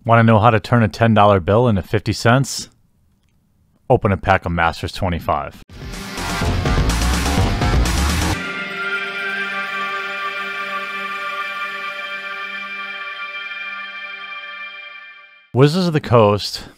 Want to know how to turn a $10 bill into 50 cents? Open a pack of Masters 25. Wizards of the Coast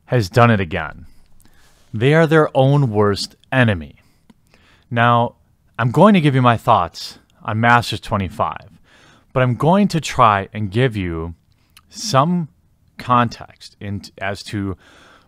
has done it again. They are their own worst enemy. Now, I'm going to give you my thoughts on Masters 25, but I'm going to try and give you some context as to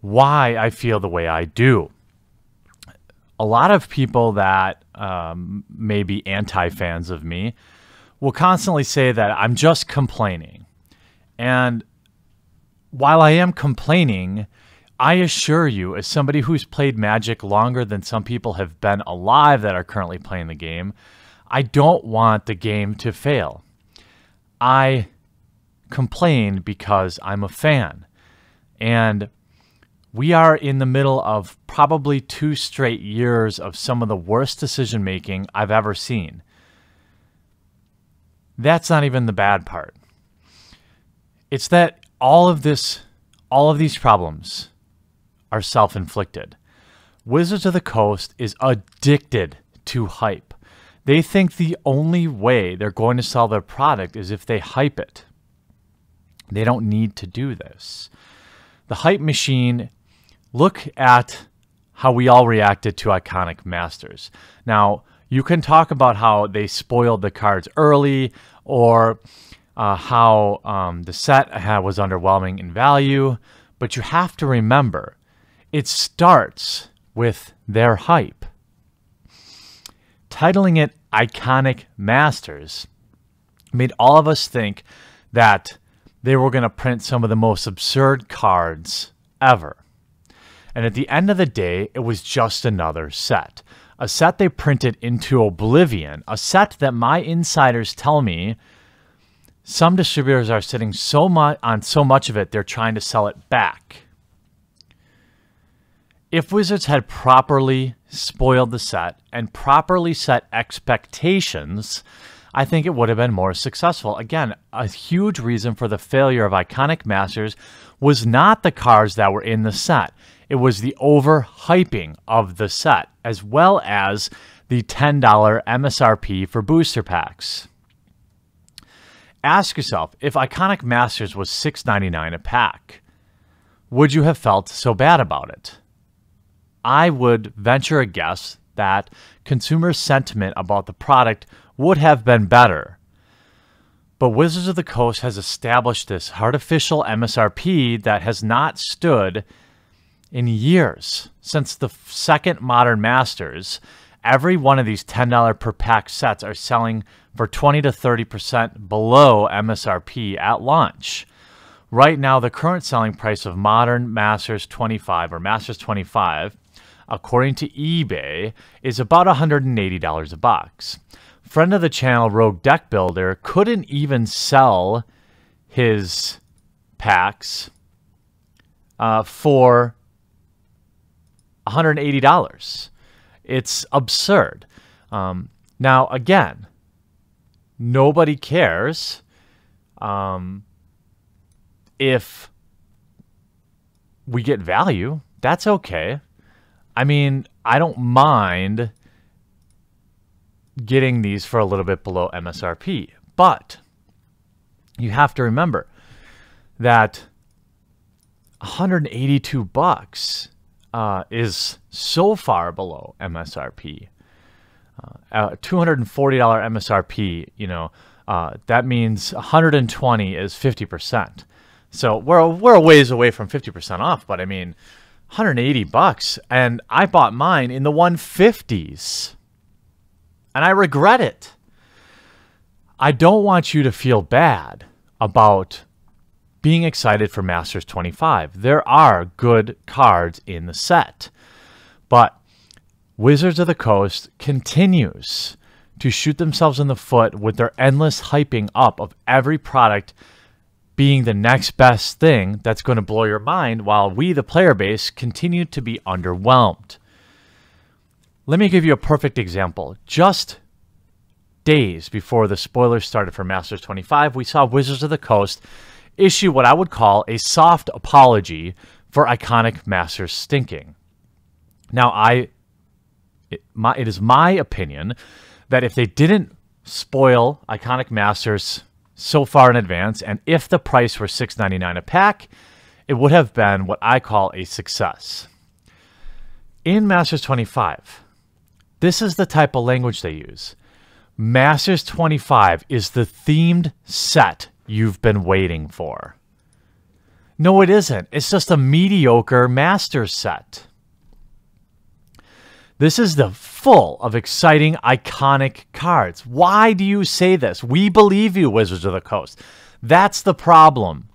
why I feel the way I do. A lot of people that may be anti-fans of me will constantly say that I'm just complaining. And while I am complaining, I assure you, as somebody who's played Magic longer than some people have been alive that are currently playing the game, I don't want the game to fail. I complain because I'm a fan. And we are in the middle of probably 2 straight years of some of the worst decision making I've ever seen. That's not even the bad part. It's that all of these problems are self-inflicted. Wizards of the Coast is addicted to hype. They think the only way they're going to sell their product is if they hype it. They don't need to do this. The hype machine, look at how we all reacted to Iconic Masters. Now, you can talk about how they spoiled the cards early, or how the set was underwhelming in value, but you have to remember, it starts with their hype. Titling it Iconic Masters made all of us think that they were going to print some of the most absurd cards ever. And at the end of the day, it was just another set. A set they printed into oblivion. A set that my insiders tell me some distributors are sitting on so much of it, they're trying to sell it back. If Wizards had properly spoiled the set and properly set expectations, I think it would have been more successful. Again, a huge reason for the failure of Iconic Masters was not the cards that were in the set. It was the overhyping of the set, as well as the $10 MSRP for booster packs. Ask yourself, if Iconic Masters was $6.99 a pack, would you have felt so bad about it? I would venture a guess that consumer sentiment about the product would have been better. But Wizards of the Coast has established this artificial MSRP that has not stood in years. Since the second Modern Masters, every one of these $10 per pack sets are selling for 20 to 30% below MSRP at launch. Right now, the current selling price of Modern Masters 25 or Masters 25, according to eBay, is about $180 a box. Friend of the channel, Rogue Deck Builder, couldn't even sell his packs for $180. It's absurd. Now, again, nobody cares if we get value. That's okay. I mean, I don't mind getting these for a little bit below MSRP. But you have to remember that $182 is so far below MSRP. $240 MSRP, that means 120 is 50%. So we're a ways away from 50% off, but I mean, $180, and I bought mine in the 150s, and I regret it. I don't want you to feel bad about being excited for Masters 25. There are good cards in the set, but Wizards of the Coast continues to shoot themselves in the foot with their endless hyping up of every product being the next best thing that's going to blow your mind, while we, the player base, continue to be underwhelmed. Let me give you a perfect example. Just days before the spoilers started for Masters 25, we saw Wizards of the Coast issue what I would call a soft apology for Iconic Masters stinking. Now, it is my opinion that if they didn't spoil Iconic Masters so far in advance, and if the price were $6.99 a pack, it would have been what I call a success. In Masters 25, this is the type of language they use. Masters 25 is the themed set you've been waiting for. No, it isn't. It's just a mediocre Masters set. This is the full of exciting, iconic cards. Why do you say this? We believe you, Wizards of the Coast. That's the problem.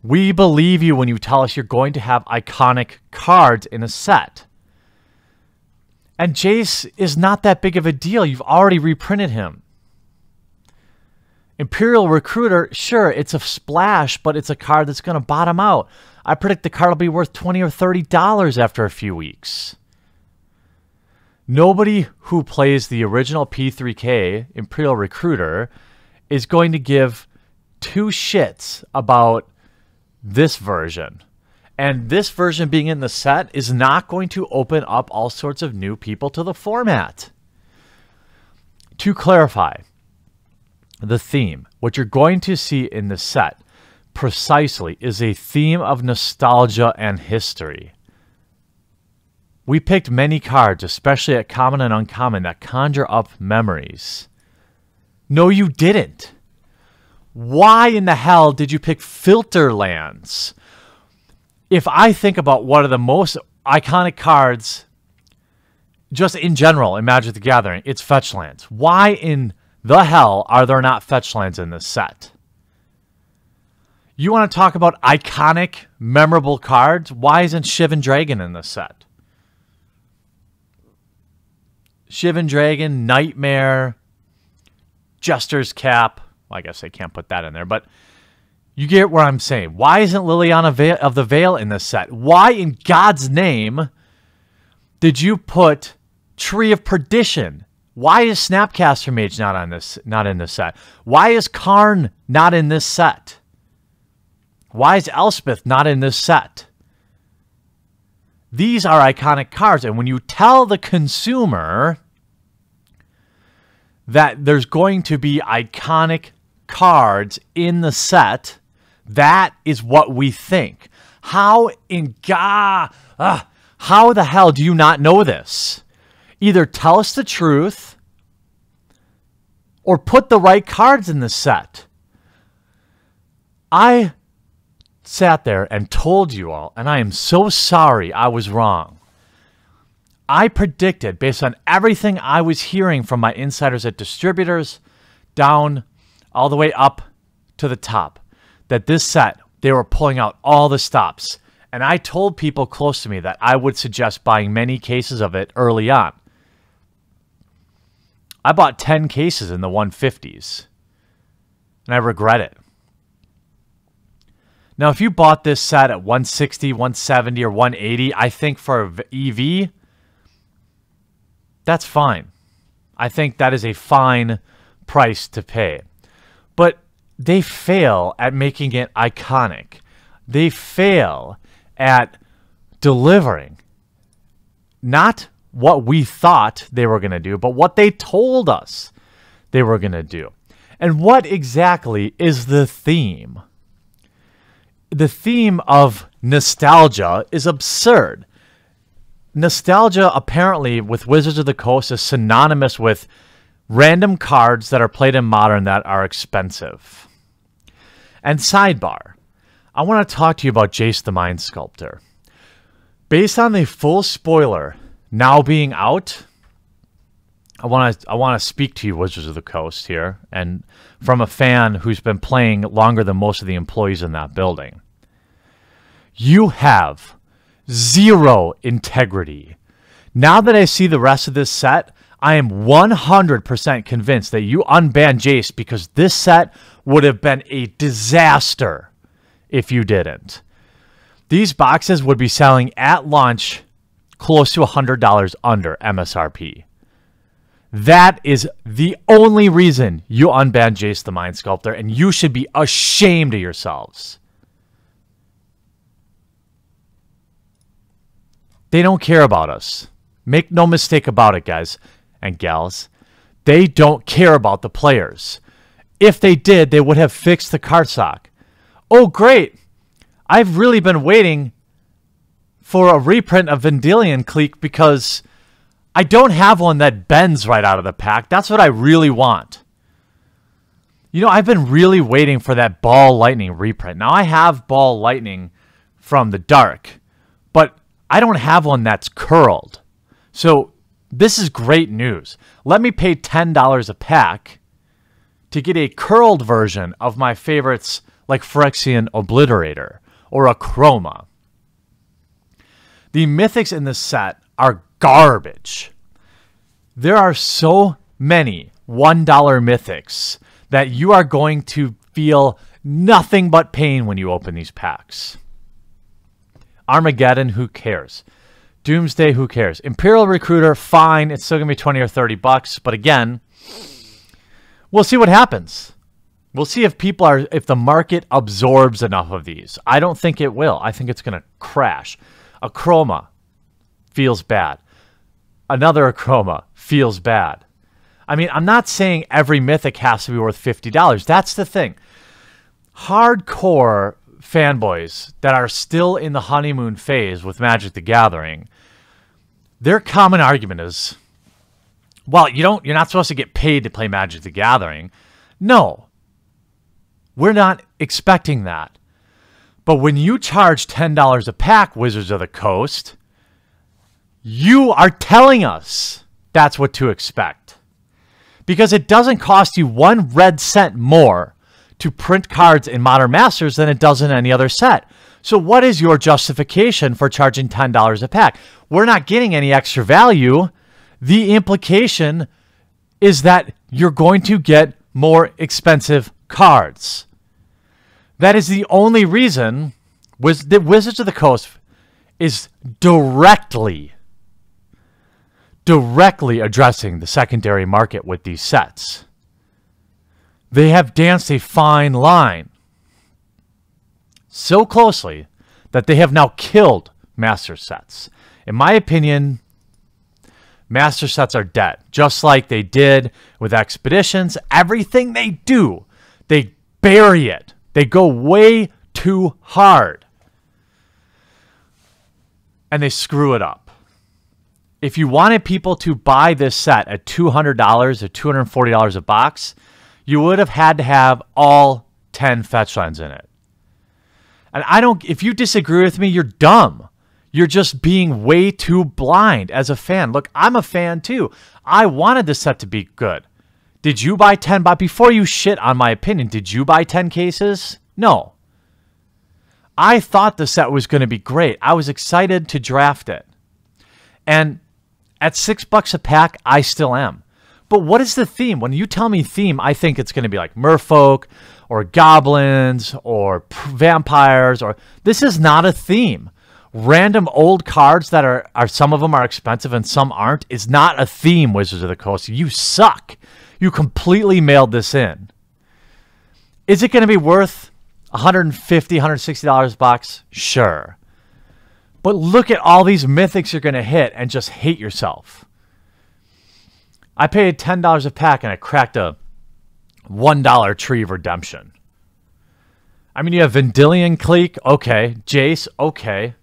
We believe you when you tell us you're going to have iconic cards in a set. And Jace is not that big of a deal. You've already reprinted him. Imperial Recruiter, sure, it's a splash, but it's a card that's going to bottom out. I predict the card will be worth $20 or $30 after a few weeks. Nobody who plays the original P3K Imperial Recruiter is going to give two shits about this version. And this version being in the set is not going to open up all sorts of new people to the format. To clarify the theme, what you're going to see in the set precisely is a theme of nostalgia and history. We picked many cards, especially at common and uncommon, that conjure up memories. No, you didn't. Why in the hell did you pick filter lands? If I think about one of the most iconic cards, just in general, in Magic the Gathering, it's fetch lands. Why in the hell are there not fetch lands in this set? You want to talk about iconic, memorable cards? Why isn't Shivan Dragon in this set? Shivan Dragon, Nightmare, Jester's Cap. Well, I guess I can't put that in there, but you get what I'm saying. Why isn't Liliana of the Veil in this set? Why in God's name did you put Tree of Perdition? Why is Snapcaster Mage not in this set? Why is Karn not in this set? Why is Elspeth not in this set? These are iconic cards, and when you tell the consumer that there's going to be iconic cards in the set, that is what we think. How the hell do you not know this? Either tell us the truth or put the right cards in the set. I sat there and told you all, and I am so sorry I was wrong. I predicted, based on everything I was hearing from my insiders at distributors, down all the way up to the top, that this set, they were pulling out all the stops. And I told people close to me that I would suggest buying many cases of it early on. I bought 10 cases in the 150s, and I regret it. Now, if you bought this set at 160, 170, or 180, I think for EV, that's fine. I think that is a fine price to pay. But they fail at making it iconic. They fail at delivering not what we thought they were going to do, but what they told us they were going to do. And what exactly is the theme? The theme of nostalgia is absurd. Nostalgia, apparently, with Wizards of the Coast, is synonymous with random cards that are played in Modern that are expensive. And sidebar, I want to talk to you about Jace the Mind Sculptor. Based on the full spoiler now being out, I want to speak to you, Wizards of the Coast, here, and from a fan who's been playing longer than most of the employees in that building. You have zero integrity. Now that I see the rest of this set, I am 100% convinced that you unbanned Jace because this set would have been a disaster if you didn't. These boxes would be selling at launch close to $100 under MSRP. That is the only reason you unbanned Jace the Mind Sculptor, and you should be ashamed of yourselves. They don't care about us. Make no mistake about it, guys and gals. They don't care about the players. If they did, they would have fixed the card stock. Oh, great. I've really been waiting for a reprint of Vendilion Clique because I don't have one that bends right out of the pack. That's what I really want. You know, I've been really waiting for that Ball Lightning reprint. Now, I have Ball Lightning from the Dark, but I don't have one that's curled. So this is great news. Let me pay $10 a pack to get a curled version of my favorites like Phyrexian Obliterator or a Chroma. The mythics in this set are garbage. There are so many $1 mythics that you are going to feel nothing but pain when you open these packs. Armageddon, who cares? Doomsday, who cares? Imperial Recruiter, fine. It's still going to be 20 or 30 bucks. But again, we'll see what happens. We'll see if if the market absorbs enough of these. I don't think it will. I think it's going to crash. A Chroma feels bad. Another Chroma feels bad. I mean, I'm not saying every mythic has to be worth $50. That's the thing. Hardcore fanboys that are still in the honeymoon phase with Magic the Gathering, their common argument is, well, you're not supposed to get paid to play Magic the Gathering. No. We're not expecting that. But when you charge $10 a pack, Wizards of the Coast, you are telling us that's what to expect. Because it doesn't cost you 1 red cent more to print cards in Modern Masters than it does in any other set. So what is your justification for charging $10 a pack? We're not getting any extra value. The implication is that you're going to get more expensive cards. That is the only reason that Wizards of the Coast is directly addressing the secondary market with these sets. They have danced a fine line so closely that they have now killed Master sets. In my opinion, Master sets are dead, just like they did with Expeditions. Everything they do, they bury it. They go way too hard. And they screw it up. If you wanted people to buy this set at $200 or $240 a box, you would have had to have all 10 fetch lands in it. And if you disagree with me, you're dumb. You're just being way too blind as a fan. Look, I'm a fan too. I wanted this set to be good. Did you buy 10? But before you shit on my opinion, did you buy 10 cases? No. I thought the set was going to be great. I was excited to draft it. And at $6 a pack, I still am. But what is the theme? When you tell me theme, I think it's going to be like merfolk or goblins or vampires. This is not a theme. Random old cards that are some of them are expensive and some aren't is not a theme, Wizards of the Coast. You suck. You completely mailed this in. Is it going to be worth $150, $160 a box? Sure. But look at all these mythics you're going to hit and just hate yourself. I paid $10 a pack and I cracked a $1 Tree of Redemption. I mean, you have Vendilion Clique, okay. Jace, okay.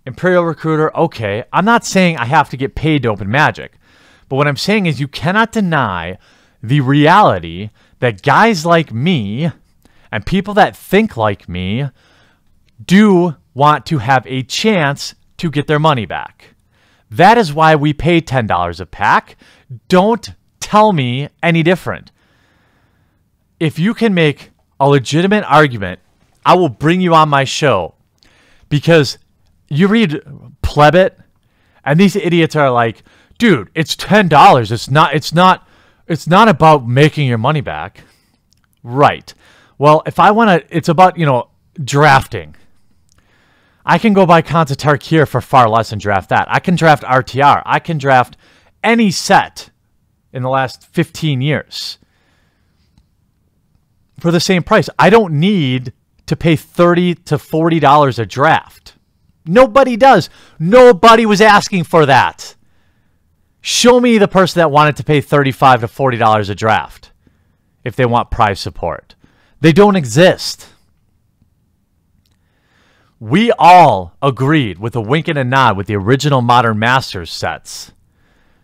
Imperial Recruiter, okay. I'm not saying I have to get paid to open Magic. But what I'm saying is you cannot deny the reality that guys like me and people that think like me do want to have a chance to get their money back. That is why we pay $10 a pack. Don't tell me any different. If you can make a legitimate argument, I will bring you on my show. Because you read Plebit, and these idiots are like, dude, it's $10. It's not about making your money back. Right. Well, if I want to, it's about, drafting. I can go buy Khans of Tarkir for far less and draft that. I can draft RTR. I can draft any set in the last 15 years for the same price. I don't need to pay $30 to $40 a draft. Nobody does. Nobody was asking for that. Show me the person that wanted to pay $35 to $40 a draft if they want prize support. They don't exist. We all agreed with a wink and a nod with the original Modern Masters sets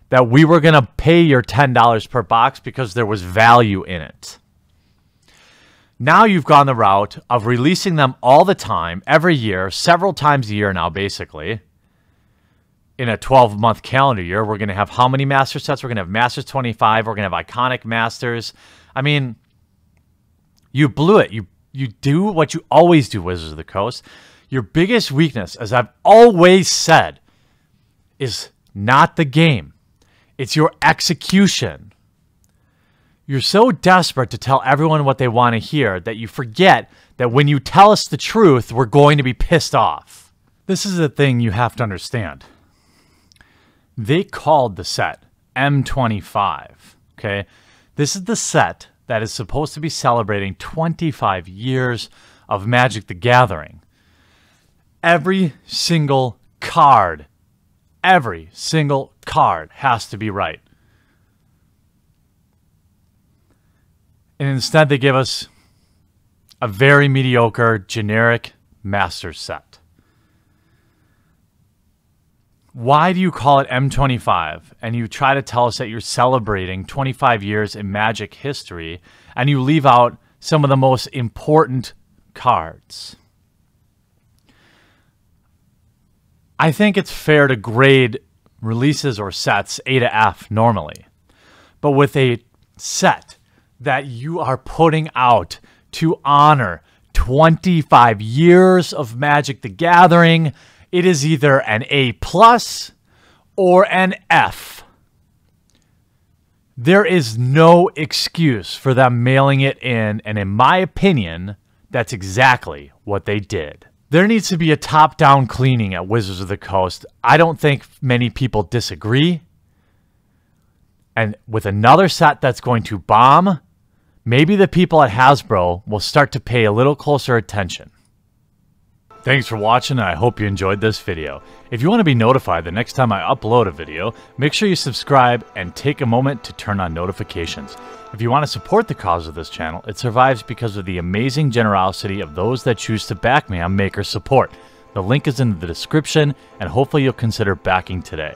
that we were going to pay your $10 per box because there was value in it. Now you've gone the route of releasing them all the time, every year, several times a year now, basically. In a 12-month calendar year, we're going to have how many Master sets? We're going to have Masters 25. We're going to have Iconic Masters. I mean, you blew it. You do what you always do, Wizards of the Coast. Your biggest weakness, as I've always said, is not the game. It's your execution. You're so desperate to tell everyone what they want to hear that you forget that when you tell us the truth, we're going to be pissed off. This is the thing you have to understand. They called the set M25, okay? This is the set that is supposed to be celebrating 25 years of Magic the Gathering. Every single card has to be right. And instead they give us a very mediocre, generic Masters set. Why do you call it M25 and you try to tell us that you're celebrating 25 years in Magic history and you leave out some of the most important cards? I think it's fair to grade releases or sets A to F normally. But with a set that you are putting out to honor 25 years of Magic the Gathering, it is either an A+ or an F. There is no excuse for them mailing it in, and in my opinion, that's exactly what they did. There needs to be a top-down cleaning at Wizards of the Coast. I don't think many people disagree. And with another set that's going to bomb, maybe the people at Hasbro will start to pay a little closer attention. Thanks for watching, and I hope you enjoyed this video. If you want to be notified the next time I upload a video, make sure you subscribe and take a moment to turn on notifications. If you want to support the cause of this channel, it survives because of the amazing generosity of those that choose to back me on Maker Support. The link is in the description, and hopefully you'll consider backing today.